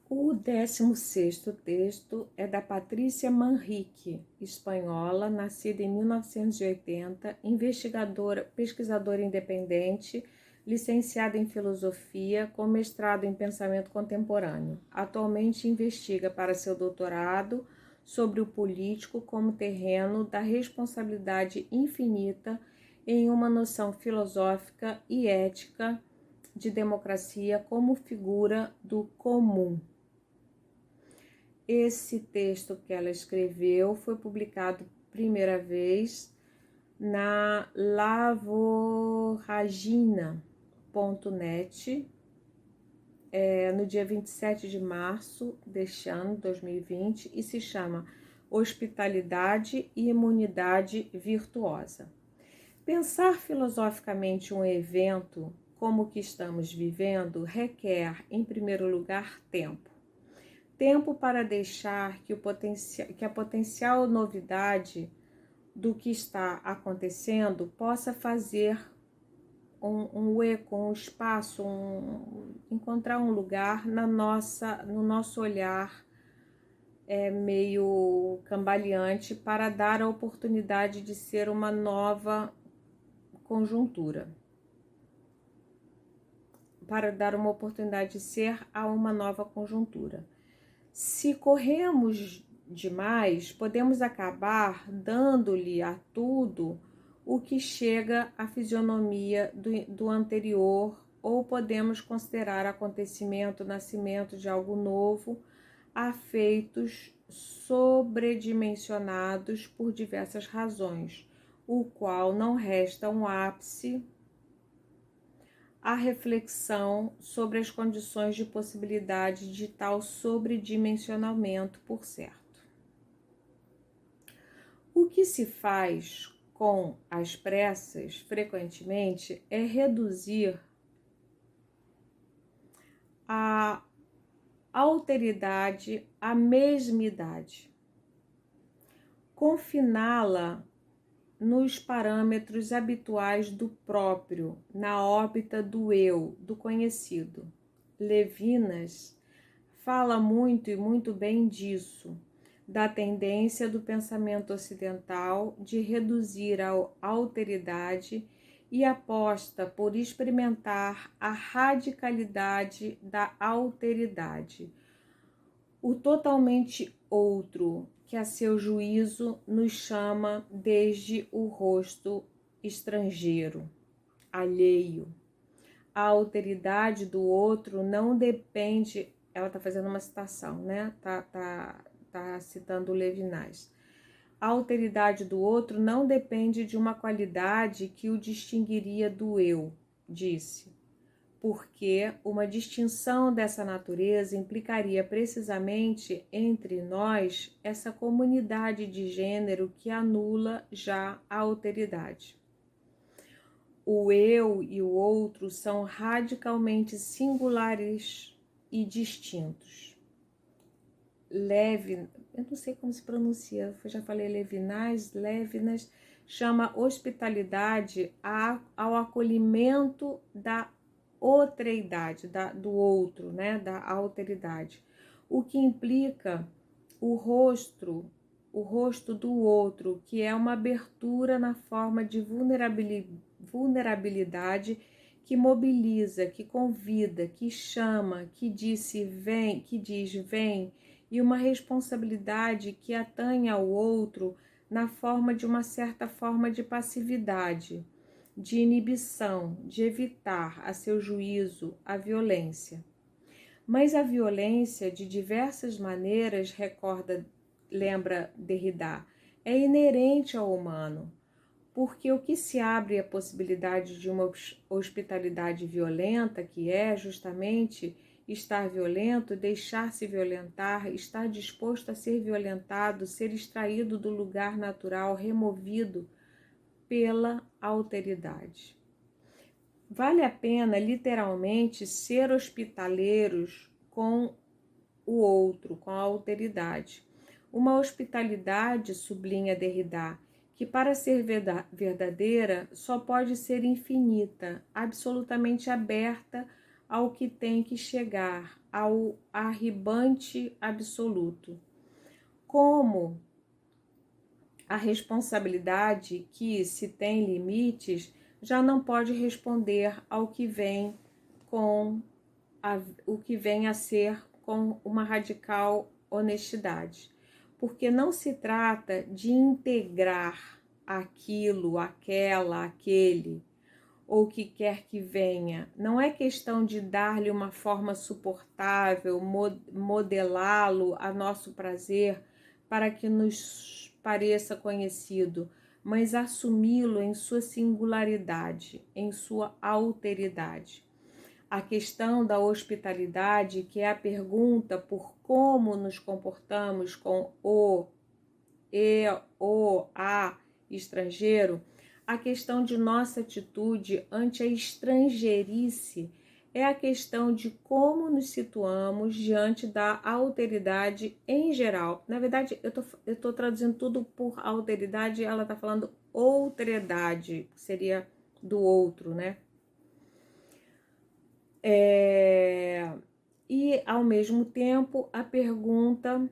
O 16º texto é da Patrícia Manrique, espanhola, nascida em 1980, investigadora, pesquisadora independente, licenciada em filosofia, com mestrado em pensamento contemporâneo. Atualmente investiga para seu doutorado sobre o político como terreno da responsabilidade infinita em uma noção filosófica e ética de democracia como figura do comum. Esse texto que ela escreveu foi publicado primeira vez na lavoragina.net no dia 27 de março deste ano, 2020, e se chama Hospitalidade e Imunidade Virtuosa. Pensar filosoficamente um evento como o que estamos vivendo requer, em primeiro lugar, tempo. Tempo para deixar que a potencial novidade do que está acontecendo possa fazer um eco, um espaço, encontrar um lugar no nosso olhar meio cambaleante para dar a oportunidade de ser uma nova conjuntura. Para dar uma oportunidade de ser a uma nova conjuntura. Se corremos demais, podemos acabar dando-lhe a tudo o que chega à fisionomia do anterior, ou podemos considerar acontecimento, nascimento de algo novo, a feitos sobredimensionados por diversas razões, o qual não resta um ápice a reflexão sobre as condições de possibilidade de tal sobredimensionamento, por certo. O que se faz com as pressas, frequentemente, é reduzir a alteridade à mesmidade, confiná-la nos parâmetros habituais do próprio, na órbita do eu, do conhecido. Levinas fala muito e muito bem disso, da tendência do pensamento ocidental de reduzir a alteridade e aposta por experimentar a radicalidade da alteridade, o totalmente outro, que a seu juízo nos chama desde o rosto estrangeiro, alheio. A alteridade do outro não depende, ela está fazendo uma citação, né? Tá citando Levinas. A alteridade do outro não depende de uma qualidade que o distinguiria do eu, disse, porque uma distinção dessa natureza implicaria precisamente entre nós essa comunidade de gênero que anula já a alteridade. O eu e o outro são radicalmente singulares e distintos. Eu não sei como se pronuncia, eu já falei Levinas chama hospitalidade ao acolhimento da outreidade, do outro, né, da alteridade, o que implica o rosto do outro, que é uma abertura na forma de vulnerabilidade que mobiliza, que convida, que chama, que diz vem, e uma responsabilidade que atanha ao outro na forma de uma certa forma de passividade, de inibição, de evitar, a seu juízo, a violência. Mas a violência, de diversas maneiras, lembra Derrida, é inerente ao humano, porque o que se abre a possibilidade de uma hospitalidade violenta, que é justamente estar violento, deixar-se violentar, estar disposto a ser violentado, ser extraído do lugar natural, removido pela alteridade. Vale a pena, literalmente, ser hospitaleiros com o outro, com a alteridade. Uma hospitalidade, sublinha Derrida, que para ser verdadeira só pode ser infinita, absolutamente aberta ao que tem que chegar, ao arribante absoluto. Como a responsabilidade que, se tem limites, já não pode responder ao que vem o que vem a ser com uma radical honestidade. Porque não se trata de integrar aquilo, aquela, aquele, ou o que quer que venha. Não é questão de dar-lhe uma forma suportável, modelá-lo a nosso prazer para que nos pareça conhecido, mas assumi-lo em sua singularidade, em sua alteridade. A questão da hospitalidade, que é a pergunta por como nos comportamos com a estrangeiro, a questão de nossa atitude ante a estrangeirice é a questão de como nos situamos diante da alteridade em geral. Na verdade, eu tô traduzindo tudo por alteridade, ela está falando outredade, que seria do outro, né? E, ao mesmo tempo, a pergunta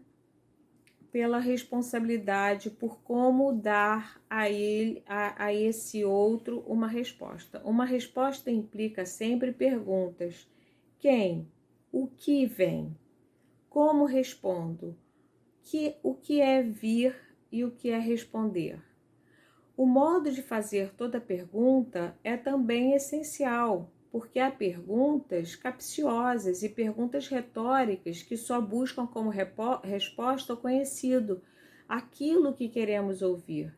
pela responsabilidade por como dar a ele, a esse outro, uma resposta. Uma resposta implica sempre perguntas. Quem? O que vem? Como respondo? O que é vir e o que é responder? O modo de fazer toda pergunta é também essencial, porque há perguntas capciosas e perguntas retóricas que só buscam como resposta o conhecido, aquilo que queremos ouvir,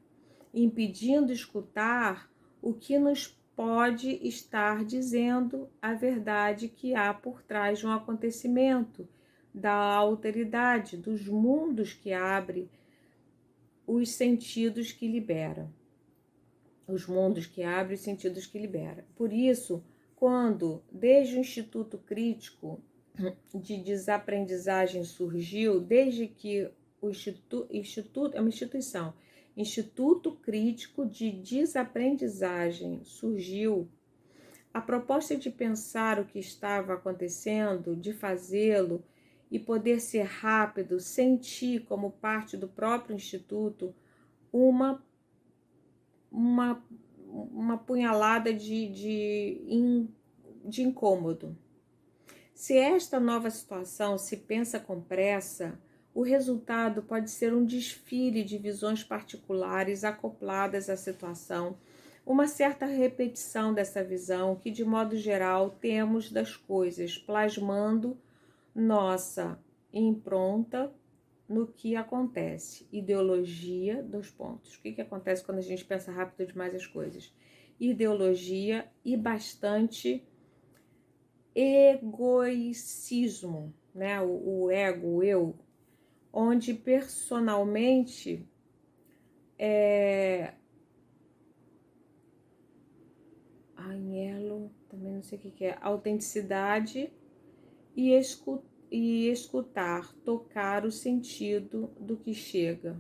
impedindo escutar o que nos pode estar dizendo a verdade que há por trás de um acontecimento, da alteridade, dos mundos que abre, os sentidos que libera. Os mundos que abre, os sentidos que libera. Por isso, quando, desde o Instituto Crítico de Desaprendizagem surgiu, desde que o Instituto é uma instituição, Instituto Crítico de Desaprendizagem surgiu, a proposta de pensar o que estava acontecendo, de fazê-lo e poder ser rápido, sentir como parte do próprio Instituto uma punhalada de incômodo. Se esta nova situação se pensa com pressa, o resultado pode ser um desfile de visões particulares acopladas à situação, uma certa repetição dessa visão que, de modo geral, temos das coisas, plasmando nossa impronta no que acontece. Ideologia, dois pontos. O que acontece quando a gente pensa rápido demais as coisas? Ideologia e bastante egoicismo, né? O ego, o eu, onde personalmente Agnello, também não sei o que é, autenticidade e escutar, tocar o sentido do que chega.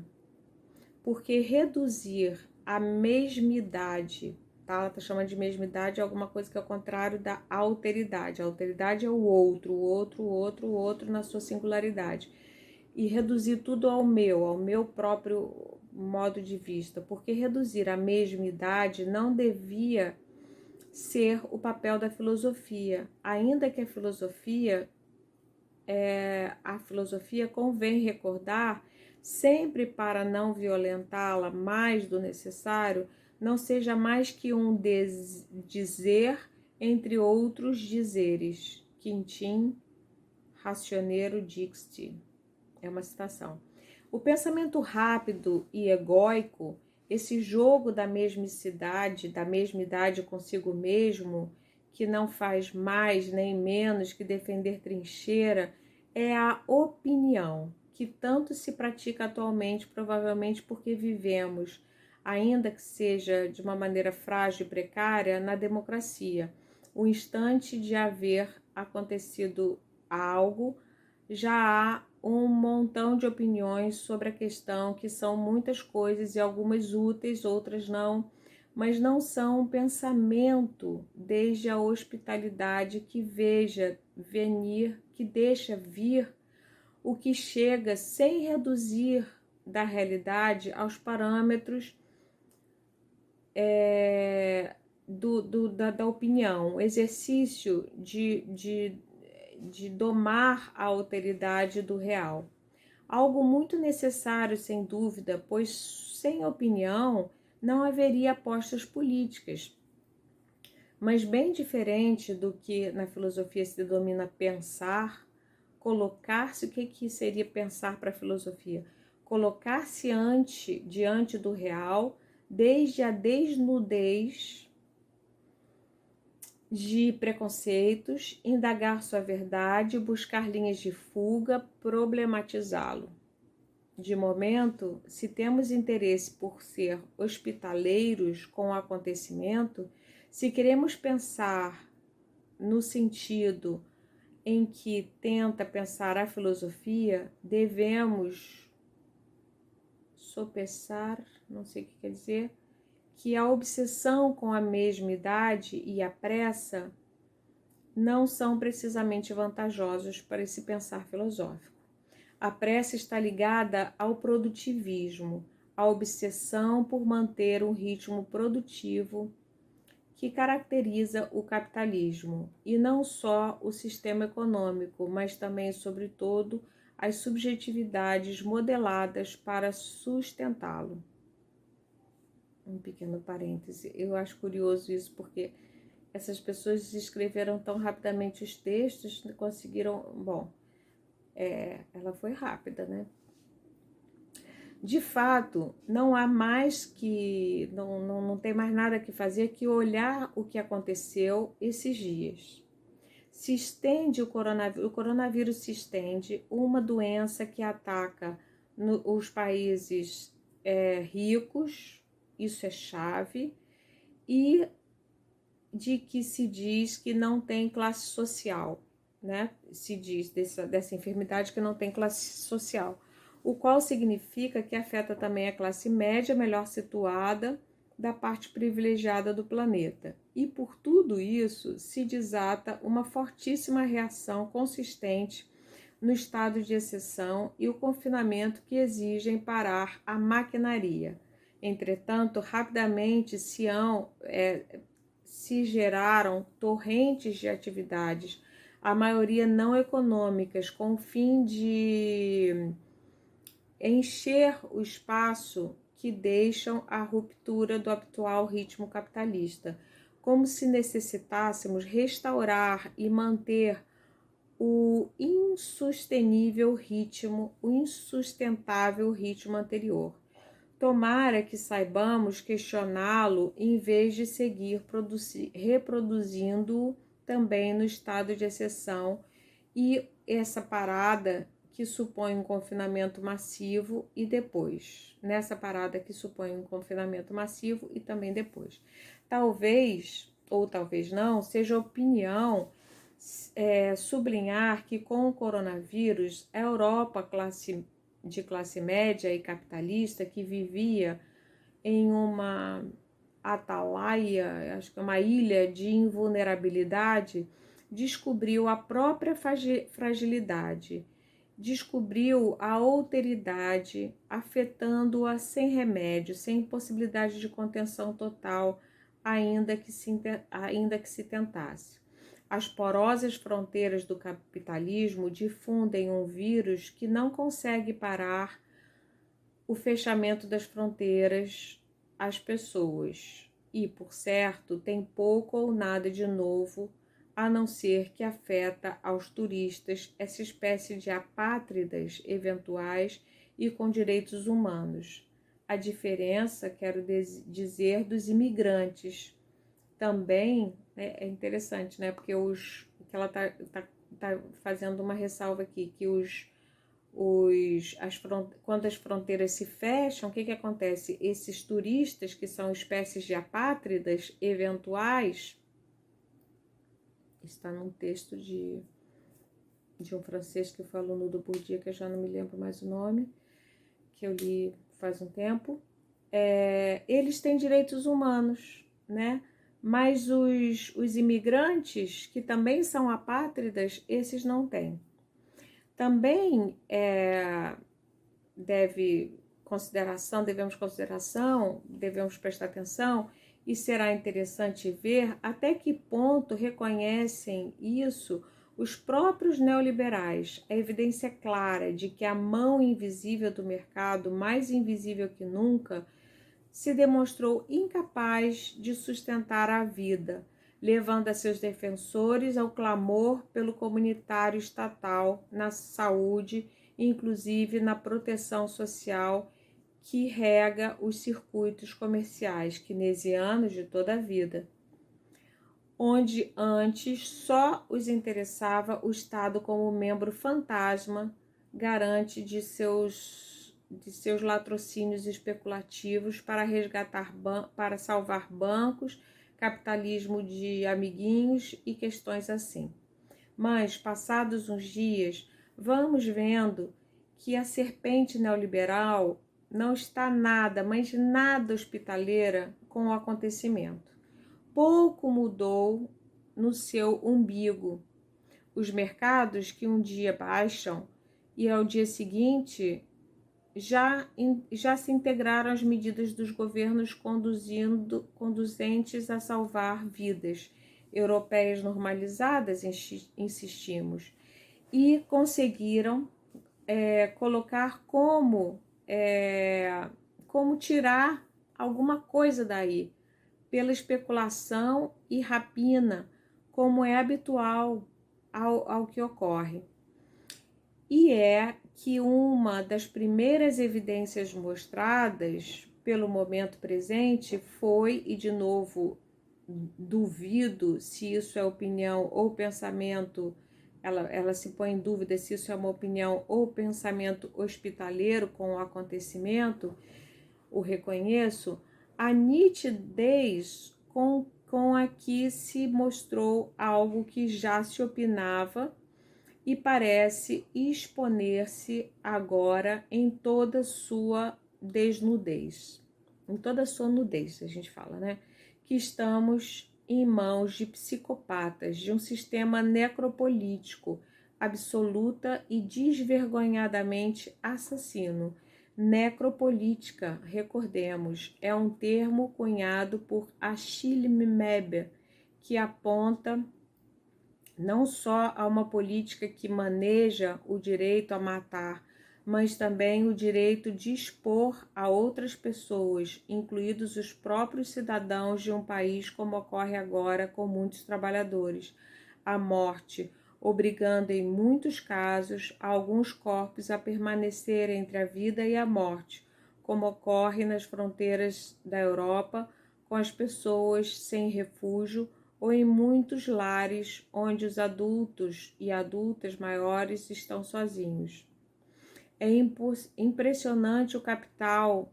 Porque reduzir a mesmidade, tá? Ela tá chamando de mesmidade alguma coisa que é o contrário da alteridade. A alteridade é o outro na sua singularidade. E reduzir tudo ao meu próprio modo de vista. Porque reduzir a mesmidade não devia ser o papel da filosofia, ainda que a filosofia convém recordar, sempre para não violentá-la mais do necessário, não seja mais que um dizer entre outros dizeres. Quintin, Racioneiro Dixit. É uma citação. O pensamento rápido e egóico, esse jogo da mesmidade consigo mesmo, que não faz mais nem menos que defender trincheira, é a opinião que tanto se pratica atualmente, provavelmente porque vivemos, ainda que seja de uma maneira frágil e precária, na democracia. O instante de haver acontecido algo, já há um montão de opiniões sobre a questão, que são muitas coisas e algumas úteis, outras não, mas não são um pensamento desde a hospitalidade que veja venir, que deixa vir o que chega sem reduzir da realidade aos parâmetros da opinião, exercício de domar a alteridade do real. Algo muito necessário, sem dúvida, pois sem opinião não haveria apostas políticas. Mas bem diferente do que na filosofia se denomina pensar, colocar-se, o que seria pensar para a filosofia? Colocar-se diante do real, desde a desnudez de preconceitos, indagar sua verdade, buscar linhas de fuga, problematizá-lo. De momento, se temos interesse por ser hospitaleiros com o acontecimento, se queremos pensar no sentido em que tenta pensar a filosofia, devemos sopesar, não sei o que quer dizer, que a obsessão com a mesma idade e a pressa não são precisamente vantajosos para esse pensar filosófico. A pressa está ligada ao produtivismo, à obsessão por manter um ritmo produtivo que caracteriza o capitalismo, e não só o sistema econômico, mas também, sobretudo, as subjetividades modeladas para sustentá-lo. Um pequeno parêntese, eu acho curioso isso, porque essas pessoas escreveram tão rapidamente os textos, conseguiram, ela foi rápida, né? De fato, não há mais que, não tem mais nada que fazer que olhar o que aconteceu esses dias. Se estende o coronavírus se estende, uma doença que ataca os países ricos, isso é chave, e de que se diz que não tem classe social, né? Se diz dessa enfermidade que não tem classe social, o qual significa que afeta também a classe média melhor situada da parte privilegiada do planeta. E por tudo isso se desata uma fortíssima reação consistente no estado de exceção e o confinamento que exigem parar a maquinaria. Entretanto, rapidamente se geraram torrentes de atividades, a maioria não econômicas, com o fim de encher o espaço que deixam a ruptura do atual ritmo capitalista, como se necessitássemos restaurar e manter o insustentável ritmo anterior. Tomara que saibamos questioná-lo em vez de seguir reproduzindo-o também no estado de exceção, e essa parada que supõe um confinamento massivo e depois. Nessa parada que supõe um confinamento massivo e também depois. Talvez, ou talvez não, seja opinião sublinhar que com o coronavírus, a Europa de classe média e capitalista, que vivia em uma atalaia, acho que uma ilha de invulnerabilidade, descobriu a própria fragilidade, descobriu a alteridade, afetando-a sem remédio, sem possibilidade de contenção total, ainda que se tentasse. As porosas fronteiras do capitalismo difundem um vírus que não consegue parar o fechamento das fronteiras às pessoas e, por certo, tem pouco ou nada de novo, a não ser que afeta aos turistas, essa espécie de apátridas eventuais e com direitos humanos. A diferença, quero dizer, dos imigrantes. Também é interessante, né? Porque que ela tá fazendo uma ressalva aqui, que quando as fronteiras se fecham, o que acontece? Esses turistas, que são espécies de apátridas eventuais, está num texto de um francês que falou no do Bourdieu, que eu já não me lembro mais o nome, que eu li faz um tempo, eles têm direitos humanos, né? Mas os imigrantes, que também são apátridas, esses não têm. Também devemos prestar atenção, e será interessante ver até que ponto reconhecem isso os próprios neoliberais. A evidência clara de que a mão invisível do mercado, mais invisível que nunca, se demonstrou incapaz de sustentar a vida, levando a seus defensores ao clamor pelo comunitário estatal na saúde, inclusive na proteção social que rega os circuitos comerciais keynesianos de toda a vida, onde antes só os interessava o Estado como membro fantasma, garante de seus latrocínios especulativos para salvar bancos, capitalismo de amiguinhos e questões assim. Mas, passados uns dias, vamos vendo que a serpente neoliberal não está nada, mas nada hospitaleira com o acontecimento. Pouco mudou no seu umbigo. Os mercados que um dia baixam e ao dia seguinte já se integraram às medidas dos governos conduzentes a salvar vidas europeias normalizadas, insistimos, e conseguiram colocar como tirar alguma coisa daí, pela especulação e rapina, como é habitual ao que ocorre. E é que uma das primeiras evidências mostradas pelo momento presente foi, e de novo duvido se isso é opinião ou pensamento, ela se põe em dúvida se isso é uma opinião ou pensamento hospitaleiro com o acontecimento, o reconheço, a nitidez com a que se mostrou algo que já se opinava e parece exponer-se agora em toda sua desnudez. Em toda sua nudez, a gente fala, né? Que estamos em mãos de psicopatas, de um sistema necropolítico, absoluta e desvergonhadamente assassino. Necropolítica, recordemos, é um termo cunhado por Achille Mbembe, que aponta não só a uma política que maneja o direito a matar, mas também o direito de expor a outras pessoas, incluídos os próprios cidadãos de um país, como ocorre agora com muitos trabalhadores, à morte, obrigando em muitos casos alguns corpos a permanecer entre a vida e a morte, como ocorre nas fronteiras da Europa com as pessoas sem refúgio, ou em muitos lares onde os adultos e adultas maiores estão sozinhos. É impressionante o capital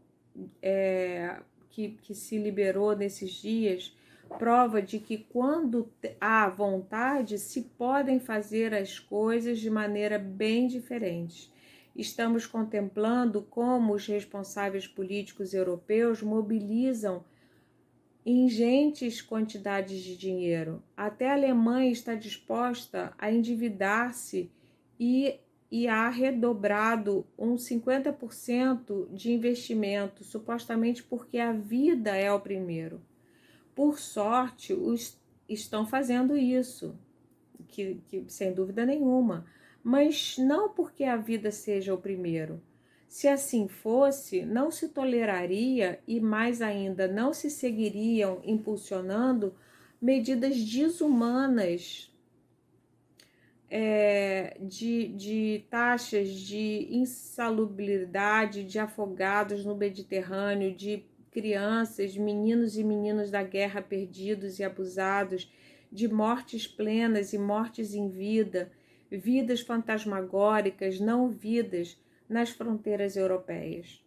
que se liberou nesses dias, prova de que quando há vontade se podem fazer as coisas de maneira bem diferente. Estamos contemplando como os responsáveis políticos europeus mobilizam ingentes quantidades de dinheiro. Até a Alemanha está disposta a endividar-se e há redobrado uns 50% de investimento, supostamente porque a vida é o primeiro. Por sorte, estão fazendo isso, que sem dúvida nenhuma, mas não porque a vida seja o primeiro. Se assim fosse, não se toleraria e, mais ainda, não se seguiriam impulsionando medidas desumanas de taxas de insalubridade de afogados no Mediterrâneo, de crianças, meninos e meninas da guerra perdidos e abusados, de mortes plenas e mortes em vida, vidas fantasmagóricas, não vidas, nas fronteiras europeias.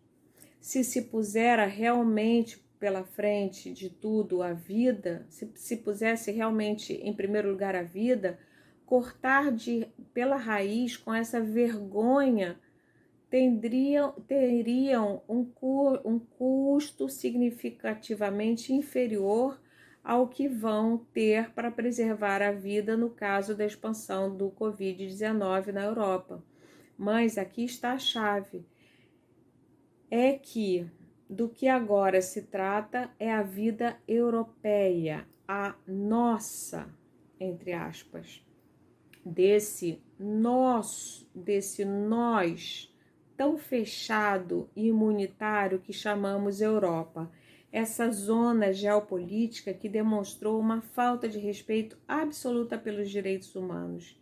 Se pusera realmente pela frente de tudo a vida, se pusesse realmente em primeiro lugar a vida, cortar pela raiz com essa vergonha teriam um custo significativamente inferior ao que vão ter para preservar a vida no caso da expansão do Covid-19 na Europa. Mas aqui está a chave, é que do que agora se trata é a vida europeia, a nossa, entre aspas, desse nós tão fechado e imunitário que chamamos Europa. Essa zona geopolítica que demonstrou uma falta de respeito absoluta pelos direitos humanos,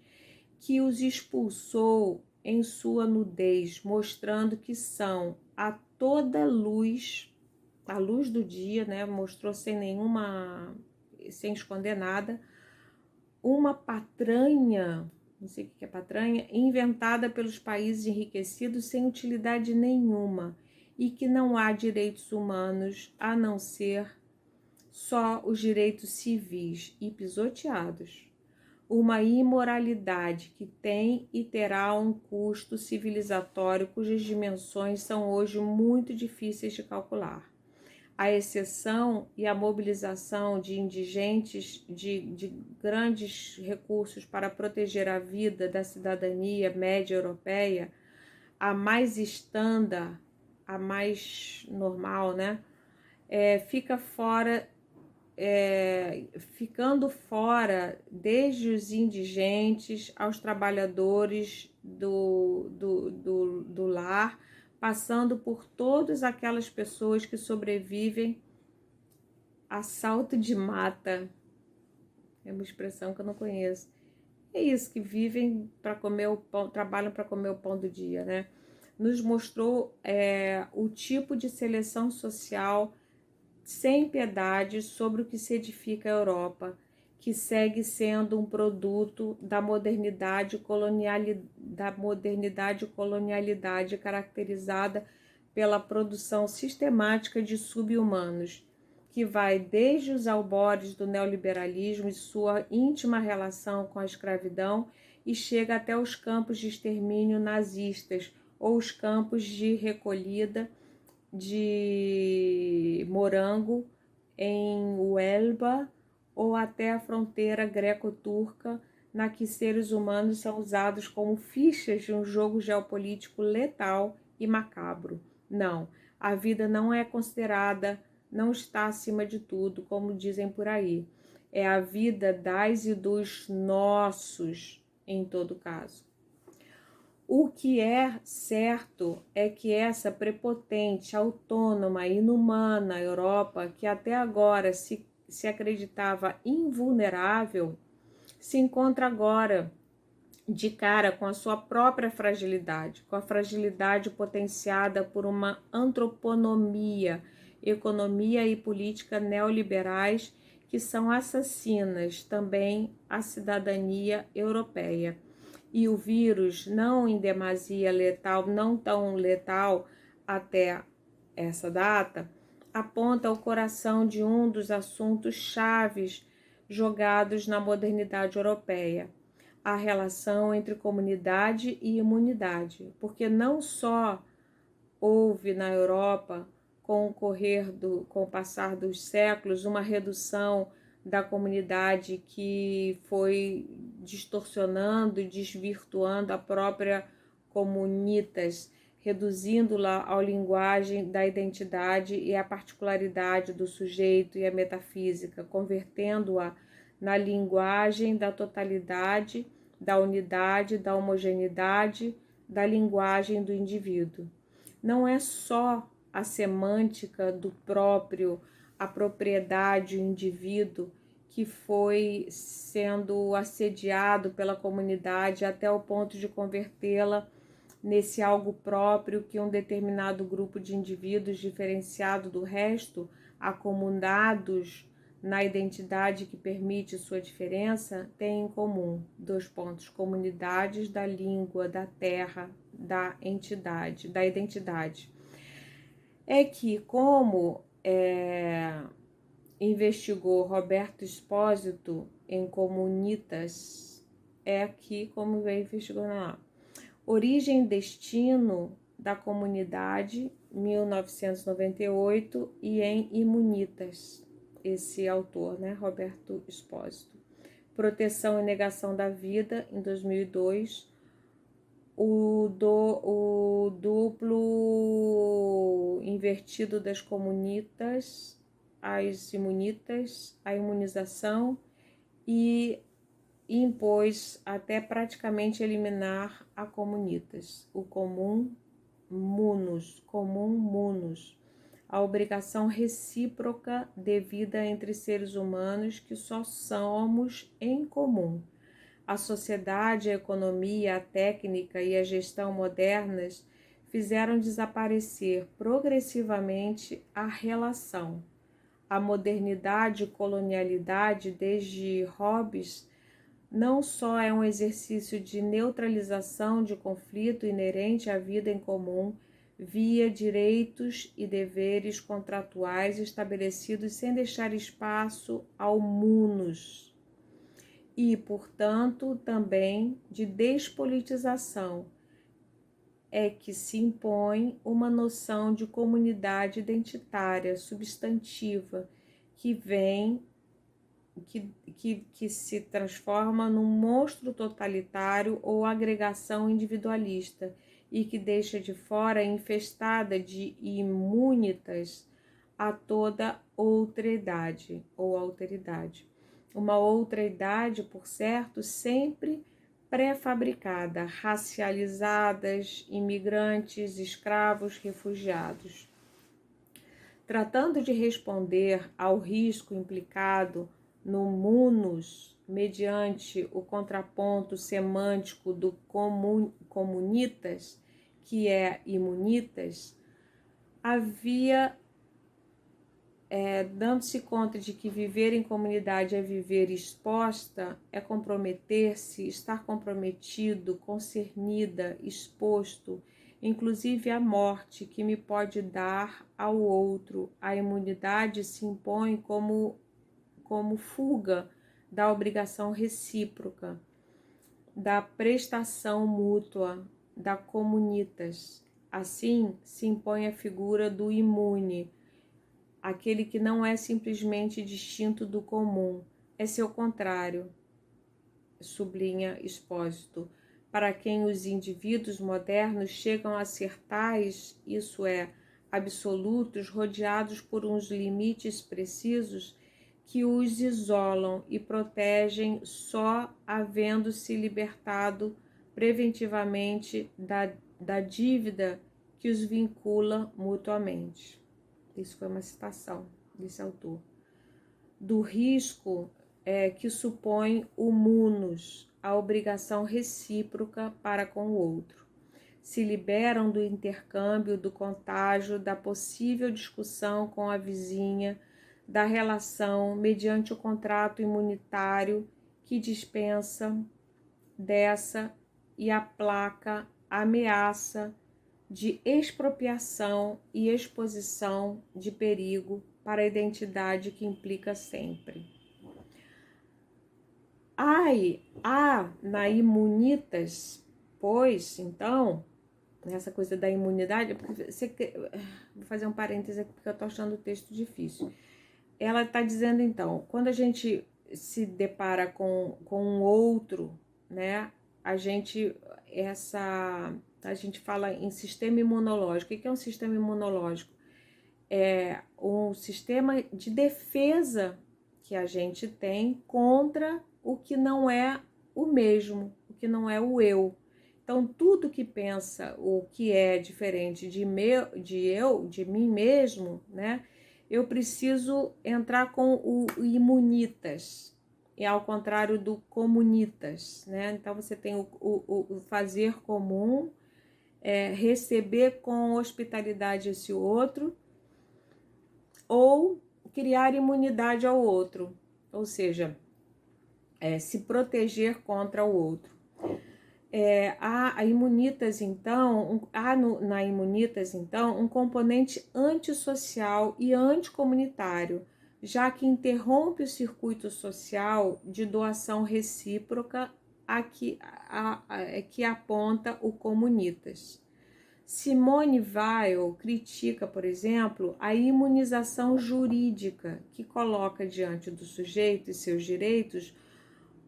que os expulsou em sua nudez, mostrando que são a toda luz, a luz do dia, né? Mostrou sem esconder nada, uma patranha, não sei o que é patranha, inventada pelos países enriquecidos sem utilidade nenhuma e que não há direitos humanos a não ser só os direitos civis e pisoteados. Uma imoralidade que tem e terá um custo civilizatório cujas dimensões são hoje muito difíceis de calcular. A exceção e a mobilização de indigentes de grandes recursos para proteger a vida da cidadania média europeia, a mais estándar, a mais normal, né? Ficando fora desde os indigentes aos trabalhadores do lar, passando por todas aquelas pessoas que sobrevivem a salto de mata, é uma expressão que eu não conheço, é isso, que vivem para comer o pão, trabalham para comer o pão do dia, né? Nos mostrou o tipo de seleção social sem piedade sobre o que se edifica a Europa, que segue sendo um produto da modernidade colonialidade caracterizada pela produção sistemática de sub-humanos, que vai desde os albores do neoliberalismo e sua íntima relação com a escravidão e chega até os campos de extermínio nazistas ou os campos de recolhida de morango em Huelva ou até a fronteira greco-turca, na que seres humanos são usados como fichas de um jogo geopolítico letal e macabro. Não, a vida não é considerada, não está acima de tudo, como dizem por aí. É a vida das e dos nossos, em todo caso. O que é certo é que essa prepotente, autônoma, inumana Europa, que até agora se acreditava invulnerável, se encontra agora de cara com a sua própria fragilidade, com a fragilidade potenciada por uma antroponomia, economia e política neoliberais que são assassinas também à cidadania europeia. E o vírus, não em demasia letal, não tão letal até essa data, aponta ao coração de um dos assuntos chaves jogados na modernidade europeia, a relação entre comunidade e imunidade, porque não só houve na Europa, com o passar dos séculos, uma redução da comunidade que foi distorcionando e desvirtuando a própria comunitas, reduzindo-la à linguagem da identidade e à particularidade do sujeito e a metafísica, convertendo-a na linguagem da totalidade, da unidade, da homogeneidade, da linguagem do indivíduo. Não é só a semântica do próprio, a propriedade, o indivíduo, que foi sendo assediado pela comunidade até o ponto de convertê-la nesse algo próprio que um determinado grupo de indivíduos diferenciado do resto, acomunados na identidade que permite sua diferença, tem em comum. 2 pontos: comunidades da língua, da terra, da entidade, da identidade. É que, como investigou Roberto Espósito em Comunitas, como investigou na origem e destino da Comunidade, 1998, e em Imunitas, esse autor, né, Roberto Espósito. Proteção e Negação da Vida, em 2002, o duplo invertido das comunitas, as imunitas, a imunização, e impôs até praticamente eliminar a comunitas, o comum munus, a obrigação recíproca devida entre seres humanos que só somos em comum. A sociedade, a economia, a técnica e a gestão modernas fizeram desaparecer progressivamente a relação. A modernidade e colonialidade, desde Hobbes, não só é um exercício de neutralização de conflito inerente à vida em comum, via direitos e deveres contratuais estabelecidos sem deixar espaço ao munus, e, portanto, também de despolitização, é que se impõe uma noção de comunidade identitária, substantiva, que vem, que se transforma num monstro totalitário ou agregação individualista, e que deixa de fora, infestada de imunitas, a toda outredade ou alteridade. Uma outra idade, por certo, sempre pré-fabricada, racializadas, imigrantes, escravos, refugiados. Tratando de responder ao risco implicado no munus, mediante o contraponto semântico do comunitas, que é imunitas, havia, dando-se conta de que viver em comunidade é viver exposta, é comprometer-se, estar comprometido, concernida, exposto, inclusive à morte que me pode dar ao outro. A imunidade se impõe como fuga da obrigação recíproca, da prestação mútua, da comunitas. Assim, se impõe a figura do imune, aquele que não é simplesmente distinto do comum, é seu contrário, sublinha Espósito, para quem os indivíduos modernos chegam a ser tais, isso é, absolutos, rodeados por uns limites precisos que os isolam e protegem só havendo-se libertado preventivamente da dívida que os vincula mutuamente. Isso foi uma citação desse autor. Do risco que supõe o munus, a obrigação recíproca para com o outro. Se liberam do intercâmbio, do contágio, da possível discussão com a vizinha, da relação mediante o contrato imunitário que dispensa dessa e aplaca a ameaça de expropriação e exposição de perigo para a identidade que implica sempre. Na imunitas, pois, então, nessa coisa da imunidade, porque vou fazer um parêntese aqui porque eu estou achando o texto difícil. Ela está dizendo, então, quando a gente se depara com um outro, né, a gente fala em sistema imunológico. O que é um sistema imunológico? É um sistema de defesa que a gente tem contra o que não é o mesmo, o que não é o eu. Então, tudo que pensa o que é diferente de mim mesmo, né? Eu preciso entrar com o imunitas, e ao contrário do comunitas, né? Então, você tem o fazer comum, receber com hospitalidade esse outro, ou criar imunidade ao outro, ou seja, se proteger contra o outro. A imunitas, então, na imunitas, então, um componente antissocial e anticomunitário, já que interrompe o circuito social de doação recíproca que aponta o comunitas. Simone Weil critica, por exemplo, a imunização jurídica, que coloca diante do sujeito e seus direitos,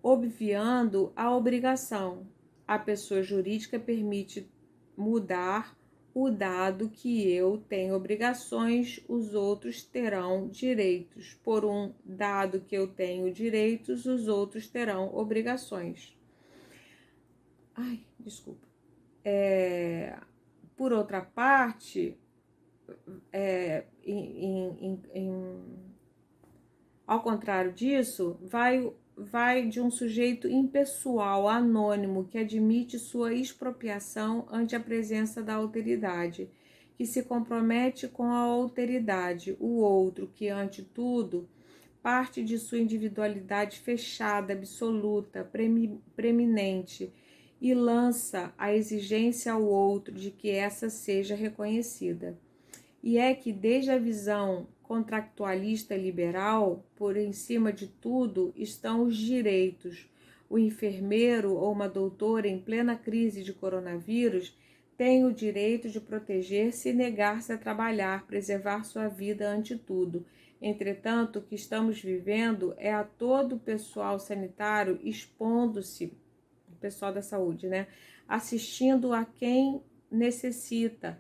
obviando a obrigação. A pessoa jurídica permite mudar o dado que eu tenho obrigações, os outros terão direitos. Por um dado que eu tenho direitos, os outros terão obrigações. Ai, desculpa. Por outra parte, ao contrário disso, vai de um sujeito impessoal, anônimo, que admite sua expropriação ante a presença da alteridade, que se compromete com a alteridade, o outro, que, ante tudo, parte de sua individualidade fechada, absoluta, preeminente, e lança a exigência ao outro de que essa seja reconhecida. E é que, desde a visão contractualista liberal, por em cima de tudo estão os direitos. O enfermeiro ou uma doutora em plena crise de coronavírus tem o direito de proteger-se e negar-se a trabalhar, preservar sua vida ante tudo. Entretanto, o que estamos vivendo é a todo o pessoal sanitário expondo-se, o pessoal da saúde, né? Assistindo a quem necessita,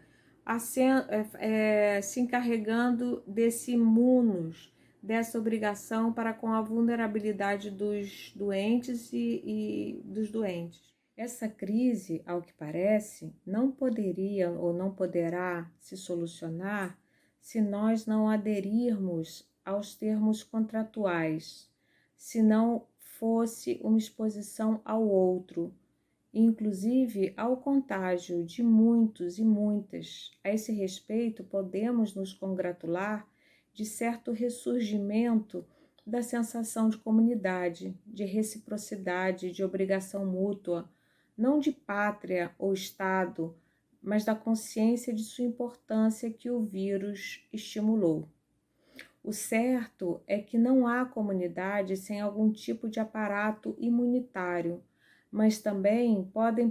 se encarregando desse munus, dessa obrigação para com a vulnerabilidade dos doentes e dos doentes. Essa crise, ao que parece, não poderia ou não poderá se solucionar se nós não aderirmos aos termos contratuais, se não fosse uma exposição ao outro, inclusive ao contágio de muitos e muitas. A esse respeito, podemos nos congratular de certo ressurgimento da sensação de comunidade, de reciprocidade, de obrigação mútua, não de pátria ou Estado, mas da consciência de sua importância que o vírus estimulou. O certo é que não há comunidade sem algum tipo de aparato imunitário, mas também podem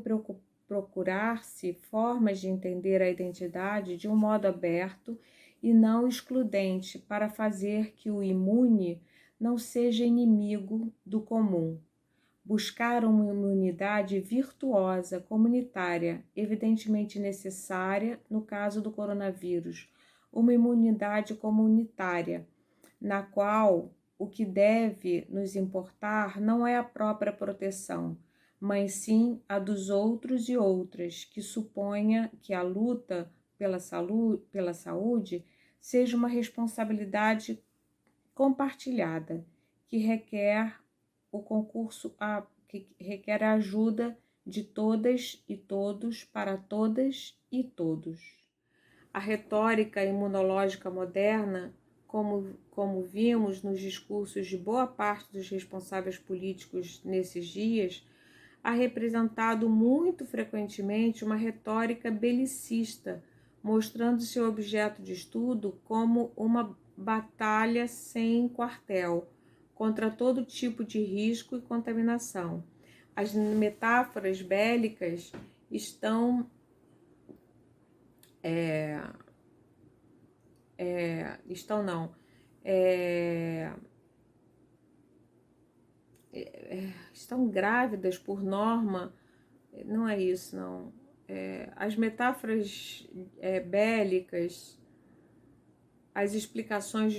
procurar-se formas de entender a identidade de um modo aberto e não excludente para fazer que o imune não seja inimigo do comum. Buscar uma imunidade virtuosa, comunitária, evidentemente necessária no caso do coronavírus, uma imunidade comunitária, na qual o que deve nos importar não é a própria proteção, mas sim a dos outros e outras, que suponha que a luta pela saúde seja uma responsabilidade compartilhada, que requer que requer a ajuda de todas e todos para todas e todos. A retórica imunológica moderna, como vimos nos discursos de boa parte dos responsáveis políticos nesses dias, ha representado muito frequentemente uma retórica belicista, mostrando seu objeto de estudo como uma batalha sem quartel, contra todo tipo de risco e contaminação. As metáforas bélicas estão estão grávidas por norma, não é isso, não. As metáforas bélicas, as explicações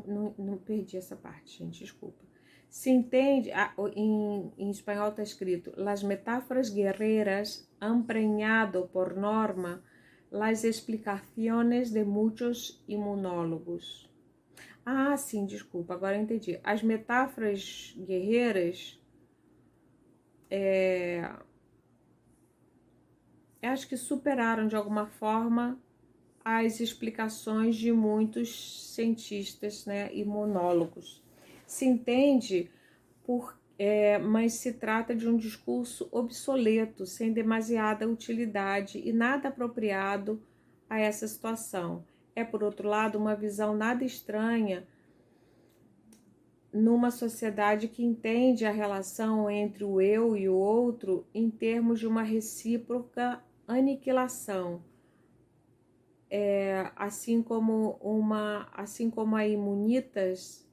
não perdi essa parte, gente, desculpa. Se entende, em espanhol está escrito, las metáforas guerreras han preñado por norma las explicaciones de muchos inmunólogos. Ah, sim, desculpa, agora eu entendi. As metáforas guerreiras, acho que superaram de alguma forma as explicações de muitos cientistas, né, imunólogos. Se entende, mas se trata de um discurso obsoleto, sem demasiada utilidade e nada apropriado a essa situação. É, por outro lado, uma visão nada estranha numa sociedade que entende a relação entre o eu e o outro em termos de uma recíproca aniquilação, assim como a imunitas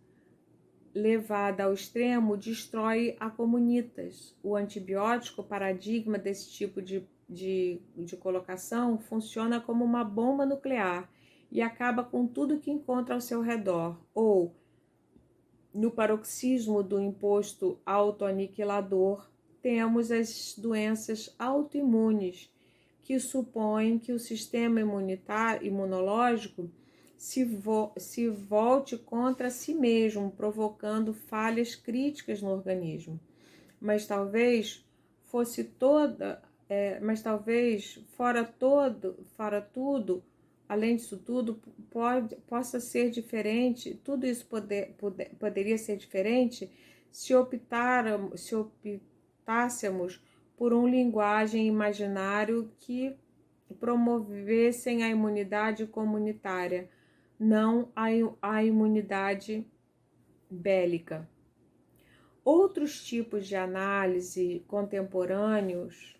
levada ao extremo destrói a comunitas. O antibiótico, paradigma desse tipo de colocação, funciona como uma bomba nuclear e acaba com tudo que encontra ao seu redor, ou no paroxismo do imposto autoaniquilador, temos as doenças autoimunes, que supõem que o sistema imunológico se volte contra si mesmo, provocando falhas críticas no organismo. Mas talvez fosse toda, fora tudo, além disso tudo, possa ser diferente, tudo isso poderia ser diferente se optássemos por uma linguagem imaginário que promovessem a imunidade comunitária, não a imunidade bélica. Outros tipos de análise contemporâneas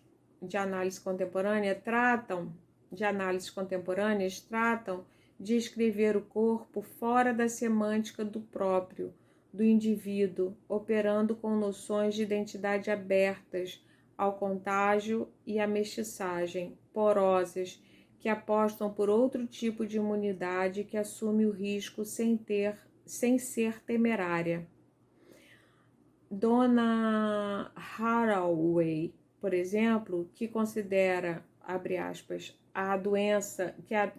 tratam de escrever o corpo fora da semântica do próprio, do indivíduo, operando com noções de identidade abertas ao contágio e à mestiçagem, porosas, que apostam por outro tipo de imunidade que assume o risco sem ser temerária. Donna Haraway, por exemplo, que considera, abre aspas,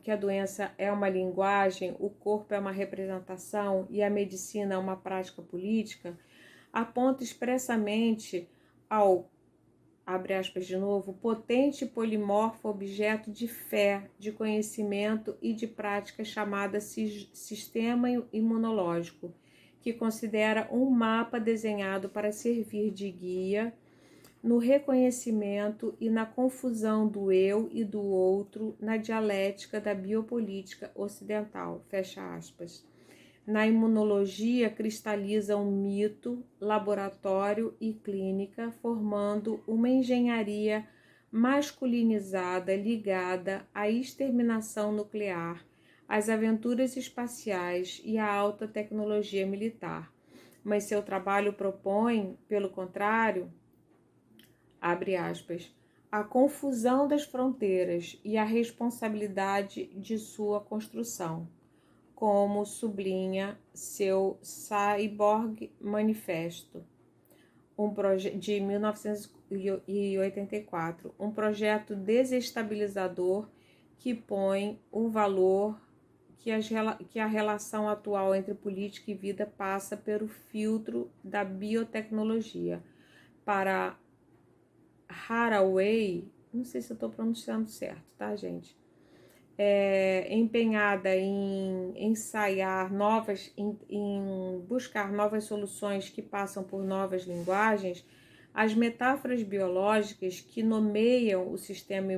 que a doença é uma linguagem, o corpo é uma representação e a medicina é uma prática política, aponta expressamente ao, abre aspas de novo, potente e polimorfo objeto de fé, de conhecimento e de prática chamada sistema imunológico, que considera um mapa desenhado para servir de guia no reconhecimento e na confusão do eu e do outro na dialética da biopolítica ocidental, fecha aspas. Na imunologia, cristaliza um mito, laboratório e clínica, formando uma engenharia masculinizada ligada à exterminação nuclear, às aventuras espaciais e à alta tecnologia militar. Mas seu trabalho propõe, pelo contrário, abre aspas, a confusão das fronteiras e a responsabilidade de sua construção, como sublinha seu Cyborg Manifesto, de 1984, um projeto desestabilizador que põe o valor que a relação atual entre política e vida passa pelo filtro da biotecnologia. Para Haraway, não sei se eu estou pronunciando certo, tá, gente? Empenhada em ensaiar em buscar novas soluções que passam por novas linguagens, as metáforas biológicas que nomeiam o sistema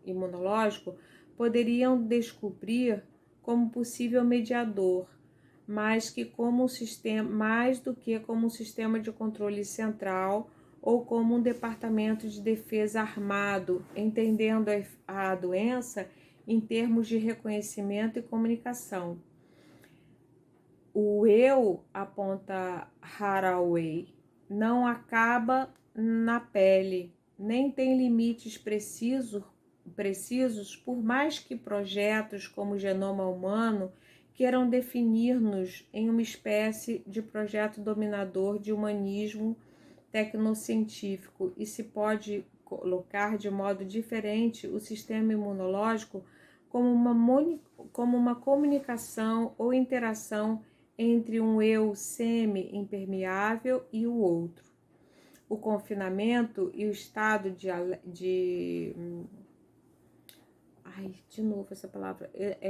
imunológico poderiam descobrir como possível mediador, mais do que como um sistema de controle central ou como um departamento de defesa armado, entendendo a doença em termos de reconhecimento e comunicação. O eu, aponta Haraway, não acaba na pele, nem tem limites precisos, por mais que projetos como o genoma humano queiram definir-nos em uma espécie de projeto dominador de humanismo tecnocientífico, e se pode colocar de modo diferente o sistema imunológico como uma comunicação ou interação entre um eu semi-impermeável e o outro. O confinamento e o estado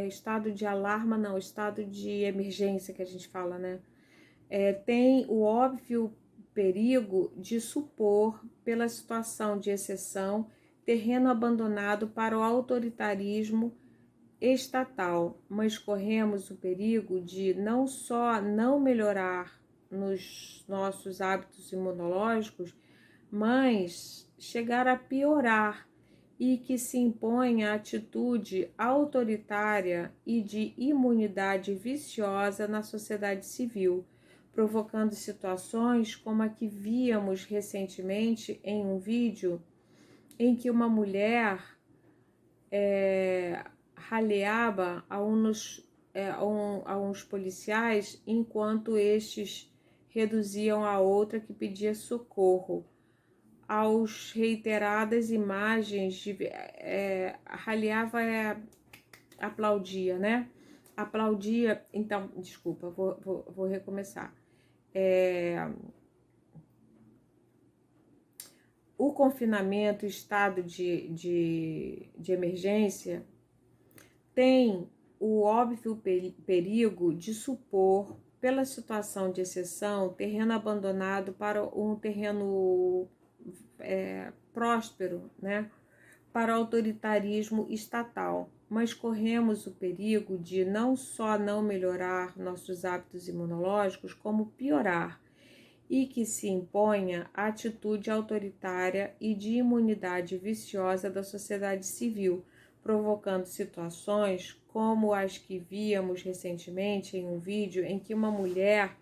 estado de alarma, não, estado de emergência que a gente fala, né? Tem o óbvio perigo de supor, pela situação de exceção, terreno abandonado para o autoritarismo estatal, mas corremos o perigo de não só não melhorar nos nossos hábitos imunológicos, mas chegar a piorar e que se impõe a atitude autoritária e de imunidade viciosa na sociedade civil, provocando situações como a que víamos recentemente em um vídeo em que uma mulher raleava a uns policiais enquanto estes reduziam a outra que pedia socorro. Aos reiteradas imagens de raleava aplaudia, né? Aplaudia, então, desculpa, vou recomeçar. O confinamento, o estado de emergência, tem o óbvio perigo de supor, pela situação de exceção, terreno abandonado para um terreno próspero, né, para o autoritarismo estatal, mas corremos o perigo de não só não melhorar nossos hábitos imunológicos, como piorar, e que se imponha a atitude autoritária e de imunidade viciosa da sociedade civil, provocando situações como as que víamos recentemente em um vídeo em que uma mulher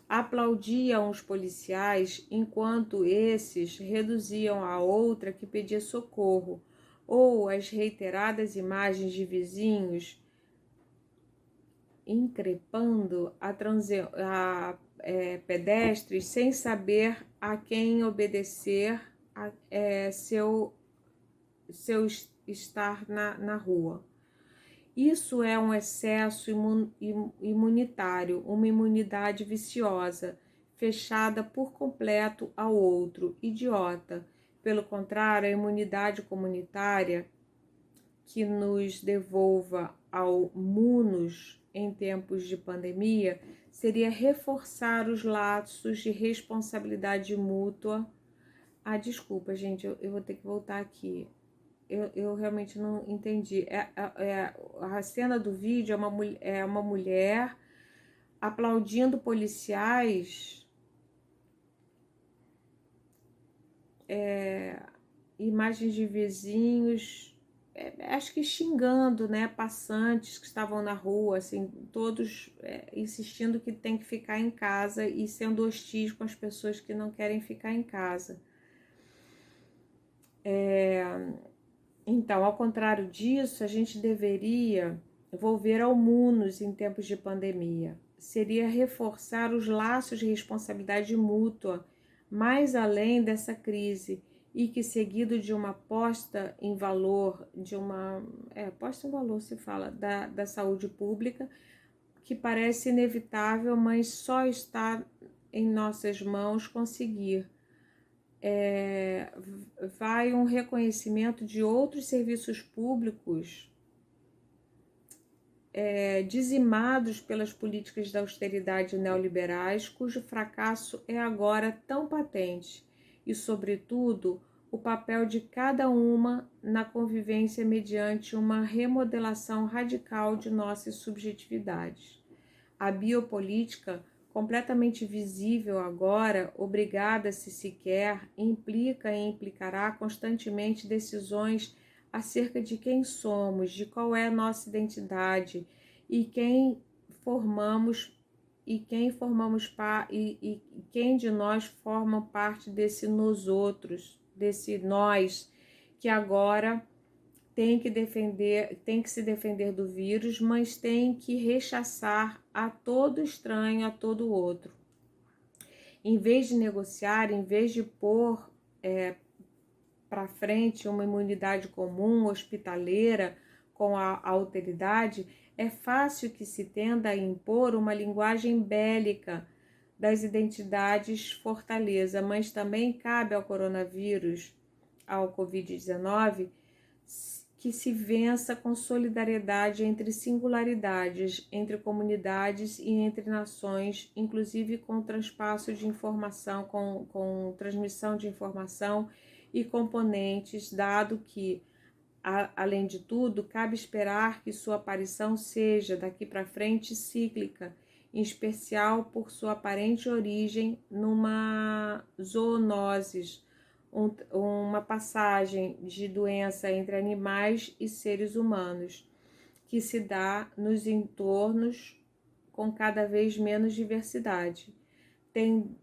aplaudia uns policiais enquanto esses reduziam a outra que pedia socorro, ou as reiteradas imagens de vizinhos increpando pedestres sem saber a quem obedecer seu estar na rua. Isso é um excesso imunitário, uma imunidade viciosa, fechada por completo ao outro, idiota. Pelo contrário, a imunidade comunitária que nos devolva ao munus em tempos de pandemia seria reforçar os laços de responsabilidade mútua. Desculpa, gente, eu vou ter que voltar aqui. Eu realmente não entendi. A cena do vídeo é uma mulher aplaudindo policiais, imagens de vizinhos, acho que xingando, né, passantes que estavam na rua, assim, todos insistindo que tem que ficar em casa e sendo hostis com as pessoas que não querem ficar em casa. Então, ao contrário disso, a gente deveria volver ao munus em tempos de pandemia. Seria reforçar os laços de responsabilidade mútua, mais além dessa crise, e que seguido de uma posta em valor, posta em valor se fala, da saúde pública, que parece inevitável, mas só está em nossas mãos conseguir. Vai um reconhecimento de outros serviços públicos dizimados pelas políticas da austeridade neoliberais, cujo fracasso é agora tão patente, e, sobretudo, o papel de cada uma na convivência mediante uma remodelação radical de nossas subjetividades. A biopolítica, completamente visível agora, obrigada se sequer, implica e implicará constantemente decisões acerca de quem somos, de qual é a nossa identidade e quem formamos e quem de nós forma parte desse nós outros, desse nós que agora tem que se defender do vírus, mas tem que rechaçar a todo estranho, a todo outro. Em vez de negociar, em vez de pôr para frente uma imunidade comum, hospitaleira, com a alteridade, é fácil que se tenda a impor uma linguagem bélica das identidades fortaleza, mas também cabe ao coronavírus, ao Covid-19, que se vença com solidariedade entre singularidades, entre comunidades e entre nações, inclusive com transpasso de informação, com transmissão de informação e componentes, dado que, além de tudo, cabe esperar que sua aparição seja, daqui para frente, cíclica, em especial por sua aparente origem numa zoonose, uma passagem de doença entre animais e seres humanos, que se dá nos entornos com cada vez menos diversidade.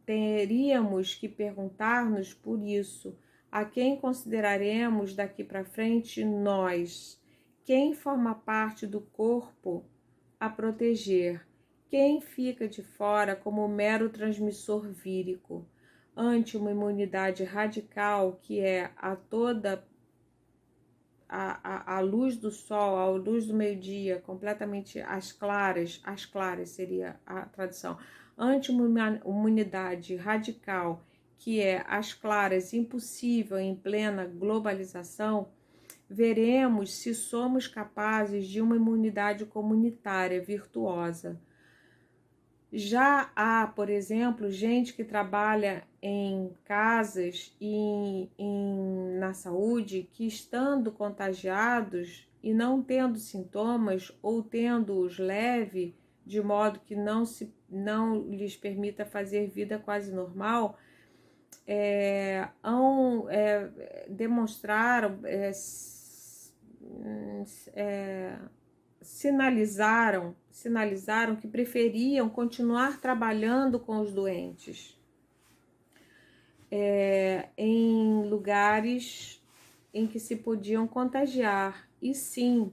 Teríamos que perguntar-nos por isso, a quem consideraremos daqui para frente nós? Quem forma parte do corpo a proteger? Quem fica de fora como mero transmissor vírico? Ante uma imunidade radical que é a toda a luz do sol, a luz do meio-dia, completamente às claras seria a tradução, ante uma imunidade radical que é às claras, impossível em plena globalização, veremos se somos capazes de uma imunidade comunitária virtuosa. Já há, por exemplo, gente que trabalha em casas e na saúde que, estando contagiados e não tendo sintomas ou tendo-os leve, de modo que não lhes permita fazer vida quase normal, demonstraram, sinalizaram que preferiam continuar trabalhando com os doentes em lugares em que se podiam contagiar e sim,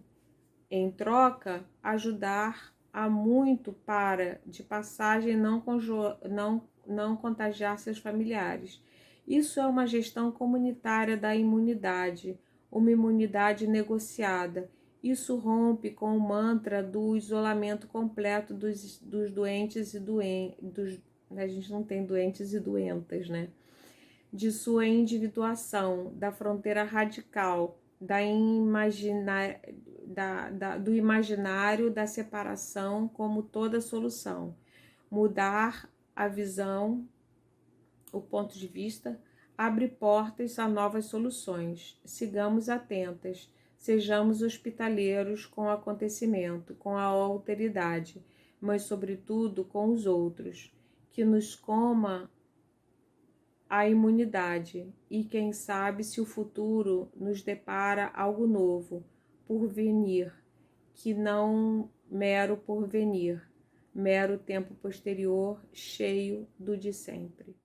em troca, ajudar a muito para, de passagem, não contagiar seus familiares. Isso é uma gestão comunitária da imunidade, uma imunidade negociada. Isso rompe com o mantra do isolamento completo dos doentes e doentes. A gente não tem doentes e doentas, né? De sua individuação, da fronteira radical, do imaginário da separação como toda solução. Mudar a visão, o ponto de vista, abre portas a novas soluções. Sigamos atentas, sejamos hospitaleiros com o acontecimento, com a alteridade, mas sobretudo com os outros, que nos coma a imunidade e quem sabe se o futuro nos depara algo novo, por venir, que não mero porvenir, mero tempo posterior, cheio do de sempre.